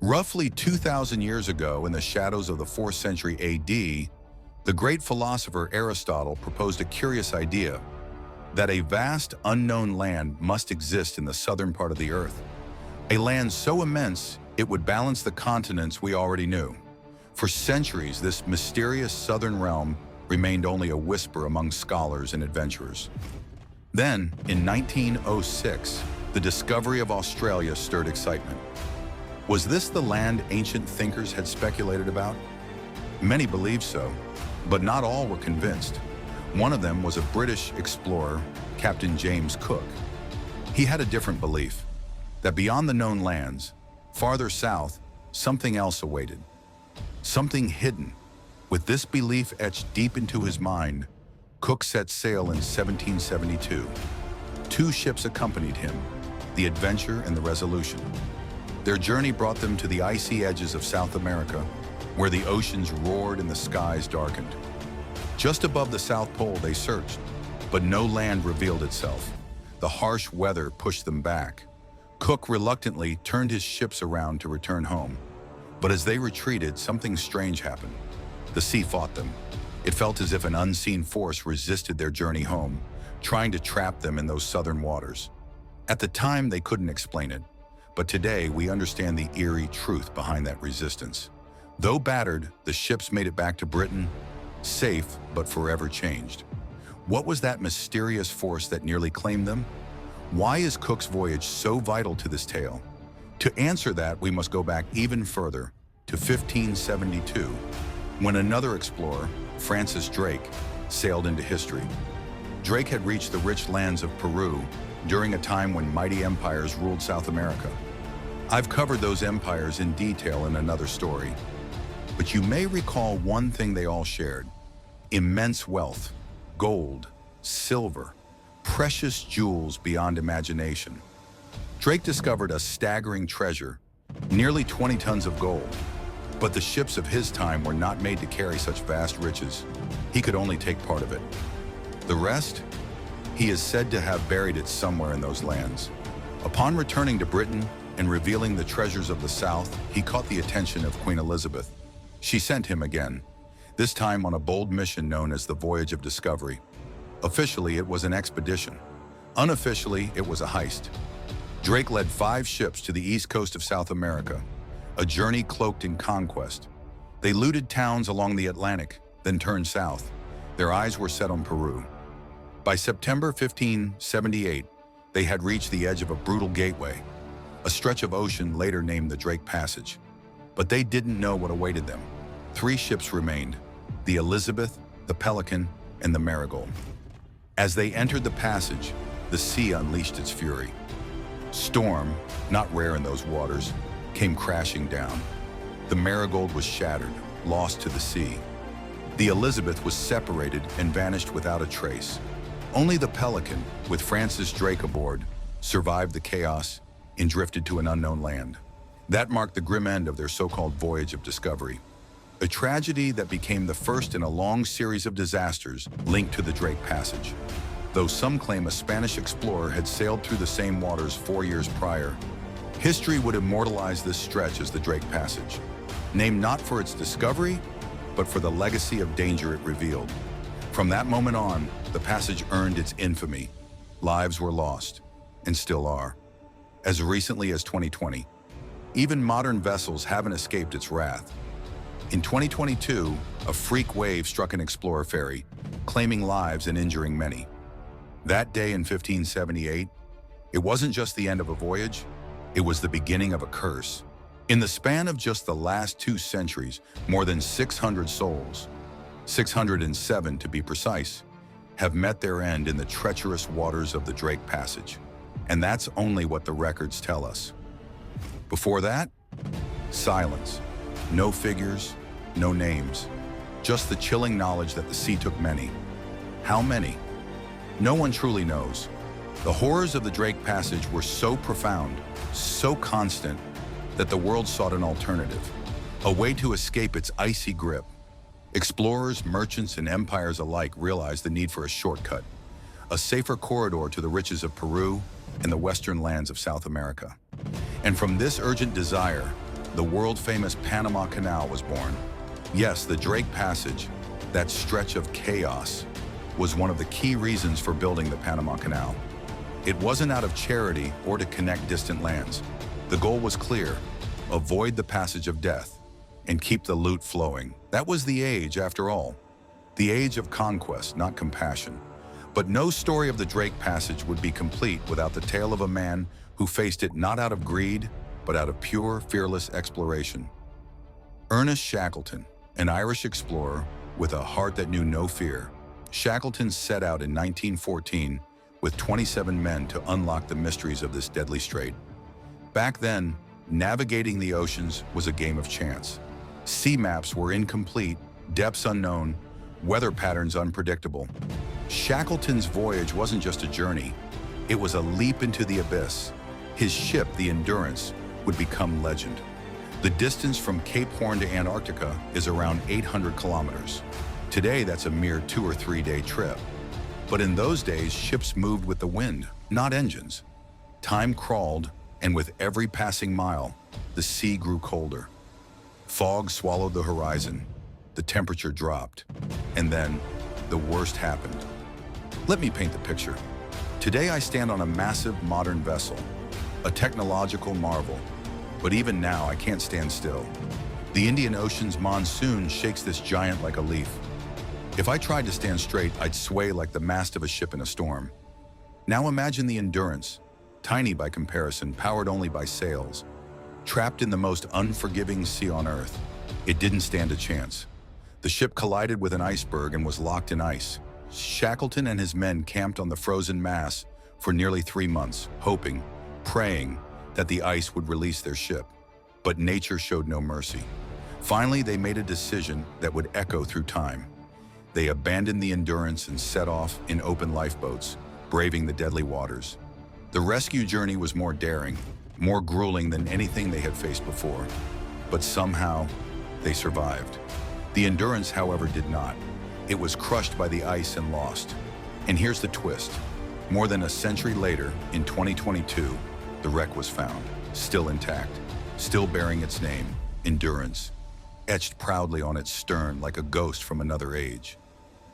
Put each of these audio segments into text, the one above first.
Roughly 2,000 years ago, in the shadows of the 4th century AD, the great philosopher Aristotle proposed a curious idea that a vast, unknown land must exist in the southern part of the Earth. A land so immense, it would balance the continents we already knew. For centuries, this mysterious southern realm remained only a whisper among scholars and adventurers. Then, in 1906, the discovery of Australia stirred excitement. Was this the land ancient thinkers had speculated about? Many believed so, but not all were convinced. One of them was a British explorer, Captain James Cook. He had a different belief, that beyond the known lands, farther south, something else awaited. Something hidden. With this belief etched deep into his mind, Cook set sail in 1772. 2 ships accompanied him, the Adventure and the Resolution. Their journey brought them to the icy edges of South America, where the oceans roared and the skies darkened. Just above the South Pole they searched, but no land revealed itself. The harsh weather pushed them back. Cook reluctantly turned his ships around to return home. But as they retreated, something strange happened. The sea fought them. It felt as if an unseen force resisted their journey home, trying to trap them in those southern waters. At the time, they couldn't explain it, but today we understand the eerie truth behind that resistance. Though battered, the ships made it back to Britain, safe but forever changed. What was that mysterious force that nearly claimed them? Why is Cook's voyage so vital to this tale? To answer that, we must go back even further, to 1572, when another explorer, Francis Drake, sailed into history. Drake had reached the rich lands of Peru during a time when mighty empires ruled South America. I've covered those empires in detail in another story, but you may recall one thing they all shared: immense wealth, gold, silver, precious jewels beyond imagination. Drake discovered a staggering treasure, nearly 20 tons of gold, but the ships of his time were not made to carry such vast riches. He could only take part of it. The rest? He is said to have buried it somewhere in those lands. Upon returning to Britain and revealing the treasures of the South, he caught the attention of Queen Elizabeth. She sent him again, this time on a bold mission known as the Voyage of Discovery. Officially, it was an expedition. Unofficially, it was a heist. Drake led 5 ships to the east coast of South America, a journey cloaked in conquest. They looted towns along the Atlantic, then turned south. Their eyes were set on Peru. By September 1578, they had reached the edge of a brutal gateway, a stretch of ocean later named the Drake Passage. But they didn't know what awaited them. 3 ships remained: the Elizabeth, the Pelican, and the Marigold. As they entered the passage, the sea unleashed its fury. Storm, not rare in those waters, came crashing down. The Marigold was shattered, lost to the sea. The Elizabeth was separated and vanished without a trace. Only the Pelican, with Francis Drake aboard, survived the chaos and drifted to an unknown land. That marked the grim end of their so-called Voyage of Discovery, a tragedy that became the first in a long series of disasters linked to the Drake Passage. Though some claim a Spanish explorer had sailed through the same waters 4 years prior, history would immortalize this stretch as the Drake Passage, named not for its discovery, but for the legacy of danger it revealed. From that moment on, the passage earned its infamy. Lives were lost, and still are. As recently as 2020, even modern vessels haven't escaped its wrath. In 2022, a freak wave struck an explorer ferry, claiming lives and injuring many. That day in 1578, it wasn't just the end of a voyage, it was the beginning of a curse. In the span of just the last 2 centuries, more than 600 souls, 607 to be precise, have met their end in the treacherous waters of the Drake Passage. And that's only what the records tell us. Before that, silence. No figures, no names. Just the chilling knowledge that the sea took many. How many? No one truly knows. The horrors of the Drake Passage were so profound, so constant, that the world sought an alternative, a way to escape its icy grip. Explorers, merchants, and empires alike realized the need for a shortcut, a safer corridor to the riches of Peru and the western lands of South America. And from this urgent desire, the world-famous Panama Canal was born. Yes, the Drake Passage, that stretch of chaos, was one of the key reasons for building the Panama Canal. It wasn't out of charity or to connect distant lands. The goal was clear: avoid the passage of death and keep the loot flowing. That was the age, after all. The age of conquest, not compassion. But no story of the Drake Passage would be complete without the tale of a man who faced it not out of greed, but out of pure, fearless exploration. Ernest Shackleton, an Irish explorer with a heart that knew no fear. Shackleton set out in 1914 with 27 men to unlock the mysteries of this deadly strait. Back then, navigating the oceans was a game of chance. Sea maps were incomplete, depths unknown, weather patterns unpredictable. Shackleton's voyage wasn't just a journey, it was a leap into the abyss. His ship, the Endurance, would become legend. The distance from Cape Horn to Antarctica is around 800 kilometers. Today, that's a mere 2 or 3 day trip. But in those days, ships moved with the wind, not engines. Time crawled, and with every passing mile, the sea grew colder. Fog swallowed the horizon, the temperature dropped, and then the worst happened. Let me paint the picture. Today I stand on a massive modern vessel, a technological marvel. But even now I can't stand still. The Indian Ocean's monsoon shakes this giant like a leaf. If I tried to stand straight, I'd sway like the mast of a ship in a storm. Now imagine the Endurance, tiny by comparison, powered only by sails. Trapped in the most unforgiving sea on Earth, it didn't stand a chance. The ship collided with an iceberg and was locked in ice. Shackleton and his men camped on the frozen mass for nearly 3 months, hoping, praying, that the ice would release their ship. But nature showed no mercy. Finally, they made a decision that would echo through time. They abandoned the Endurance and set off in open lifeboats, braving the deadly waters. The rescue journey was more daring, more grueling than anything they had faced before. But somehow, they survived. The Endurance, however, did not. It was crushed by the ice and lost. And here's the twist. More than a century later, in 2022, the wreck was found, still intact, still bearing its name, Endurance, etched proudly on its stern like a ghost from another age.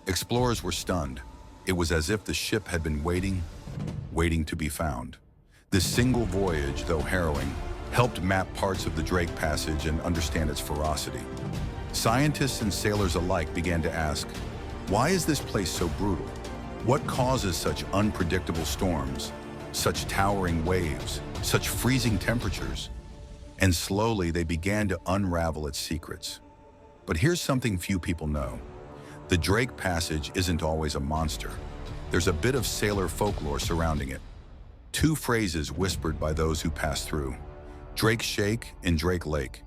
Explorers were stunned. It was as if the ship had been waiting to be found. This single voyage, though harrowing, helped map parts of the Drake Passage and understand its ferocity. Scientists and sailors alike began to ask, why is this place so brutal? What causes such unpredictable storms? Such towering waves, such freezing temperatures? And slowly they began to unravel its secrets. But here's something few people know. The Drake Passage isn't always a monster. There's a bit of sailor folklore surrounding it. 2 phrases whispered by those who pass through: Drake Shake and Drake Lake.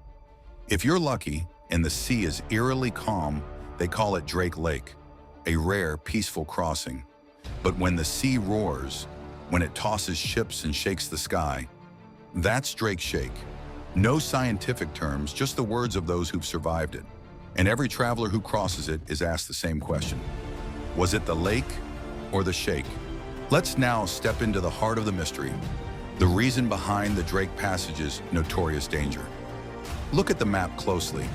If you're lucky and the sea is eerily calm, they call it Drake Lake, a rare, peaceful crossing. But when the sea roars, when it tosses ships and shakes the sky, that's Drake Shake. No scientific terms, just the words of those who've survived it. And every traveler who crosses it is asked the same question. Was it the lake or the shake? Let's now step into the heart of the mystery, the reason behind the Drake Passage's notorious danger. Look at the map closely.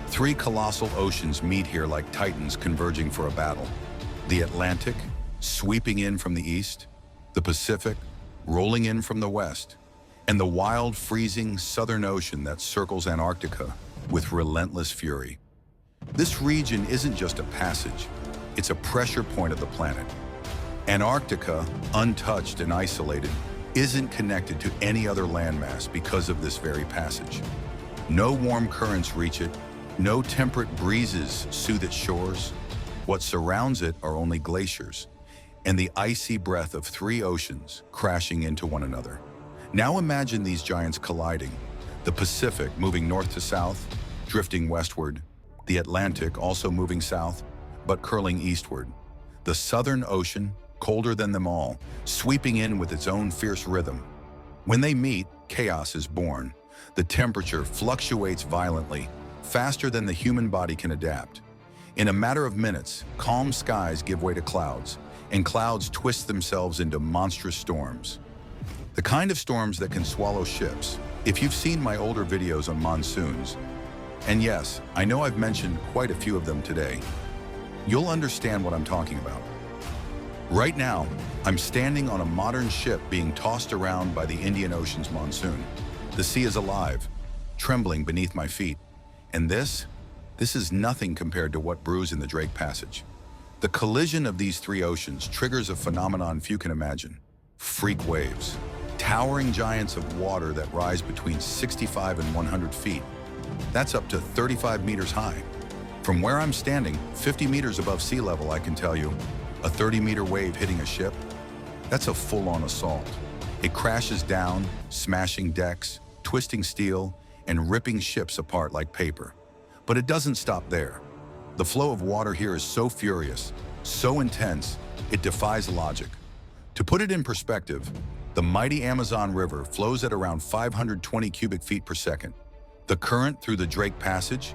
3 colossal oceans meet here like titans converging for a battle. The Atlantic, sweeping in from the east, the Pacific, rolling in from the west, and the wild, freezing Southern Ocean that circles Antarctica with relentless fury. This region isn't just a passage, it's a pressure point of the planet. Antarctica, untouched and isolated, isn't connected to any other landmass because of this very passage. No warm currents reach it, no temperate breezes soothe its shores. What surrounds it are only glaciers and the icy breath of 3 oceans crashing into one another. Now imagine these giants colliding, the Pacific moving north to south, drifting westward, the Atlantic also moving south, but curling eastward. The Southern Ocean, colder than them all, sweeping in with its own fierce rhythm. When they meet, chaos is born. The temperature fluctuates violently, faster than the human body can adapt. In a matter of minutes, calm skies give way to clouds, and clouds twist themselves into monstrous storms. The kind of storms that can swallow ships, If you've seen my older videos on monsoons, and yes, I know I've mentioned quite a few of them today, you'll understand what I'm talking about. Right now, I'm standing on a modern ship being tossed around by the Indian Ocean's monsoon. The sea is alive, trembling beneath my feet. And this is nothing compared to what brews in the Drake Passage. The collision of these three oceans triggers a phenomenon few can imagine: freak waves, towering giants of water that rise between 65 and 100 feet. That's up to 35 meters high. From where I'm standing, 50 meters above sea level, I can tell you, a 30-meter wave hitting a ship, that's a full-on assault. It crashes down, smashing decks, twisting steel, and ripping ships apart like paper. But it doesn't stop there. The flow of water here is so furious, so intense, it defies logic. To put it in perspective, the mighty Amazon River flows at around 520 cubic feet per second. The current through the Drake Passage,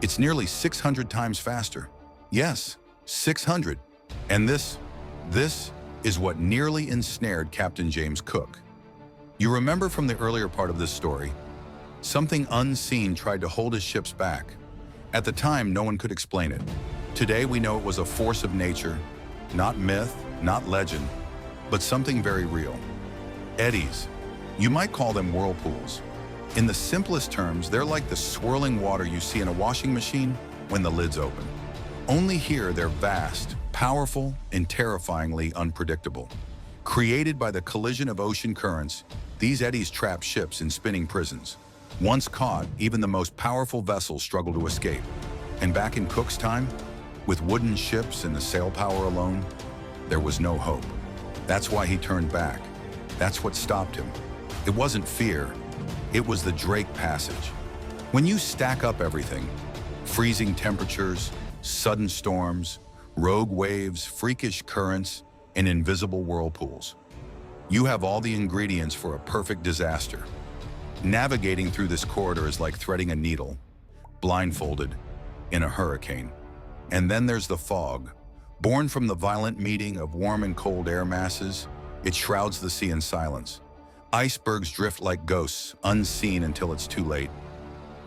it's nearly 600 times faster. Yes, 600. And this is what nearly ensnared Captain James Cook. You remember from the earlier part of this story, something unseen tried to hold his ships back. At the time, no one could explain it. Today, we know it was a force of nature, not myth, not legend, but something very real. Eddies. You might call them whirlpools. In the simplest terms, they're like the swirling water you see in a washing machine when the lid's open. Only here, they're vast, powerful, and terrifyingly unpredictable. Created by the collision of ocean currents, these eddies trap ships in spinning prisons. Once caught, even the most powerful vessels struggle to escape. And back in Cook's time, with wooden ships and the sail power alone, there was no hope. That's why he turned back. That's what stopped him. It wasn't fear, it was the Drake Passage. When you stack up everything, freezing temperatures, sudden storms, rogue waves, freakish currents, and invisible whirlpools, you have all the ingredients for a perfect disaster. Navigating through this corridor is like threading a needle, blindfolded, in a hurricane. And then there's the fog. Born from the violent meeting of warm and cold air masses, it shrouds the sea in silence. Icebergs drift like ghosts, unseen until it's too late.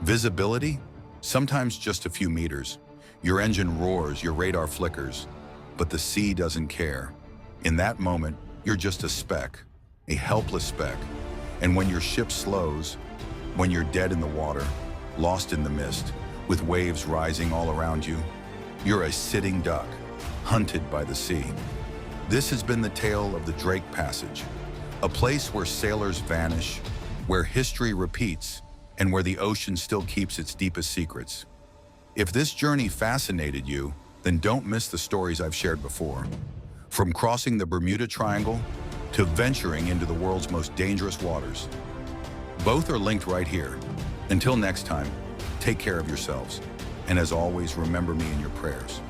Visibility? Sometimes just a few meters. Your engine roars, your radar flickers, but the sea doesn't care. In that moment, you're just a speck, a helpless speck. And when your ship slows, when you're dead in the water, lost in the mist, with waves rising all around you, you're a sitting duck, hunted by the sea. This has been the tale of the Drake Passage, a place where sailors vanish, where history repeats, and where the ocean still keeps its deepest secrets. If this journey fascinated you, then don't miss the stories I've shared before. From crossing the Bermuda Triangle to venturing into the world's most dangerous waters. Both are linked right here. Until next time, take care of yourselves. And as always, remember me in your prayers.